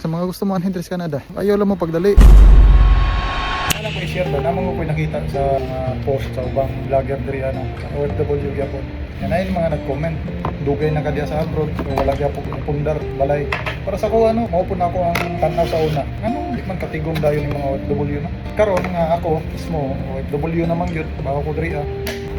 sa mga gusto mo anhin sa Canada. Ayaw lang mo pagdali. Ano ko i-share ba? Naman ko nakita sa mga post sa ubang vlogger diri ano, OFW gyapon. Yan ay mga nag-comment. Dugay na kadya sa abroad, so wala gyapon pundar balay. Para sa ko ano, mao pud ako ang tanaw sa una. Ano di man katigom dayon yung mga OFW no. Karon nga ako mismo OFW naman gyud, bago ko diri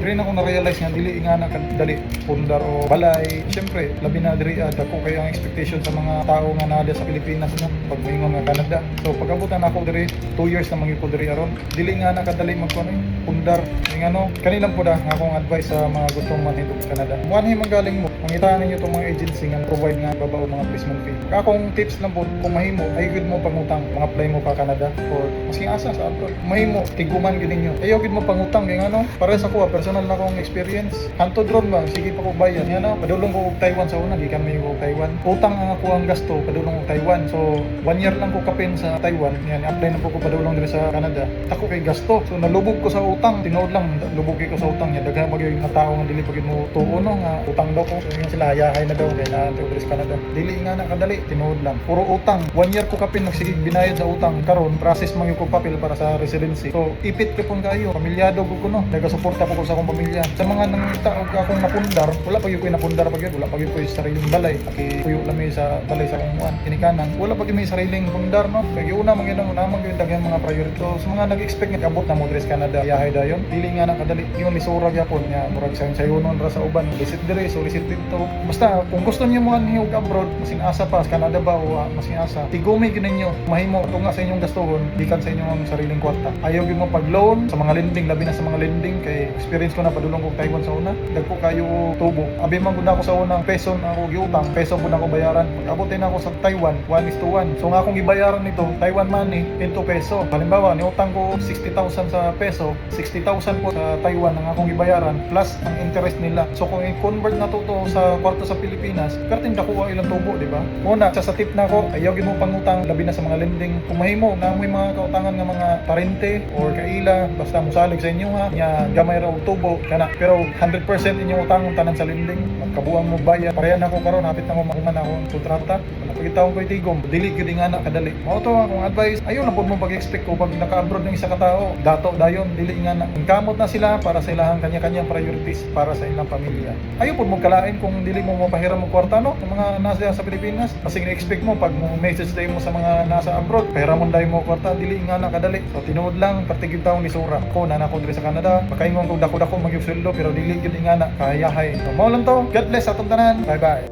Diri na ko na-realize nga dili nga na kadali pundar o balay. Siyempre, labi na diri dako kay ang expectation sa mga tao nga naa sa Pilipinas no, pag moingon nga Canada. So pag-abutan ako diri 2 years na mangyud ko diri aron. Dili nga na kadali magkuno pundar. Ing ano, kanilang pud nga akong advice sa mga gustong manhitog sa Canada. Muanhi manggaling mo, mangitaan ninyo tong mga agency nga provide nga babao mga placement fee. Akong tips lang po kung mahimo ay good mo pangutang, mga-apply mo pa Canada or maski asa sa abroad. Mahimo tiguman gid ninyo. Ayaw gid mo pangutang kay ano, para sa ko personal na akong experience. Hanto dron ba, sige pa ko bayan. Yan na, padulong ko og Taiwan sa una, gikan mi og Taiwan. Utang ang ako ang gasto, padulong og Taiwan. So, 1 year lang ko kapin sa Taiwan. Yan, apply na po ko padulong diri sa Canada. Ako kay gasto. So, nalubog ko sa utang. Tinuod lang, lubog ko sa utang. Yan, daghan magyud nga tao nga dili pagid mo tuo no nga utang daw ko. So, yan sila hayahay na daw kay na diri sa Canada. Dili nga na kadali, tinuod lang. Puro utang. 1 year ko kapin nagsigig binayad sa utang. Karon, process man ko papel para sa residency. So, ipit ko pun kayo. Pamilyado ko no. Nagasuporta po ko sa akong pamilya. Sa mga nangita akong napundar, wala pa gyud ko napundar pagid, wala pa gyud ko sariling balay. Aki puyo lang mi sa balay sa akong muan. Kinikanan, wala pa gyud may sariling pundar no. Kay una man gyud naman gyud daghang mga priority. So, sa mga nag-expect nga abot na mo diri sa Canada, yahay dayon. Dili nga na kadali. Ingon lisura gyapon nga murag sayon ra sa uban. Visit diri, solicit dito. Basta kung gusto niyo mo anhi og abroad, masin asa pa sa Canada ba o masin asa. Tigumi gyud ninyo. Mahimo ito nga sa inyong gastuhon, gikan sa inyong sariling kwarta. Ayaw gyud mo pag-loan sa mga lending, labi na sa mga lending kay experience ko na padulong kog Taiwan sa una. Dagko kayo tubo. Abi man gud ako sa unang peso na ako giutang, peso pud ako bayaran. Pag-abutin ako sa Taiwan, 1:1. So nga akong gibayaran nito, Taiwan money into peso. Halimbawa, niutang ko 60,000 sa peso, 60,000 po sa Taiwan ang akong gibayaran plus ang interest nila. So kung i-convert na to sa kwarta sa Pilipinas, perting dako ilang tubo, di ba? Muna sa tip na ko, ayaw gyud mo pangutang labi na sa mga lending. Kung mahimo na mo mga kautangan nga mga parente or kaila, basta mosalig sa inyo ha, nya gamay ra og tubo kana. Pero 100% inyong utang tanan sa lending, magkabuang mo bayad. Pareha na ako karon, hapit na ko makuman ako kontrata. Pagitaon ko itigom, dili gyud nga na kadali. Mao to akong advice. Ayaw na pud mo pag-expect ko pag naka-abroad ng isa ka tao. Dato dayon, dili nga na. Kamot na sila para sa ilahang kanya-kanyang priorities para sa ilang pamilya. Ayaw pud mo kalain kung dili mo mapahiram og kwarta no, sa mga nasa sa Pilipinas. Kasi na-expect mo pag mo message day mo sa mga nasa abroad, pahiramon day mo kwarta, dili nga na kadali. So tinuod lang, pertigid taong lisura. Ko na nako diri sa Canada, makaingon ko dako-dako magyud sweldo pero dili gyud nga na kayahay. So mao lang to. God bless atong tanan. Bye-bye.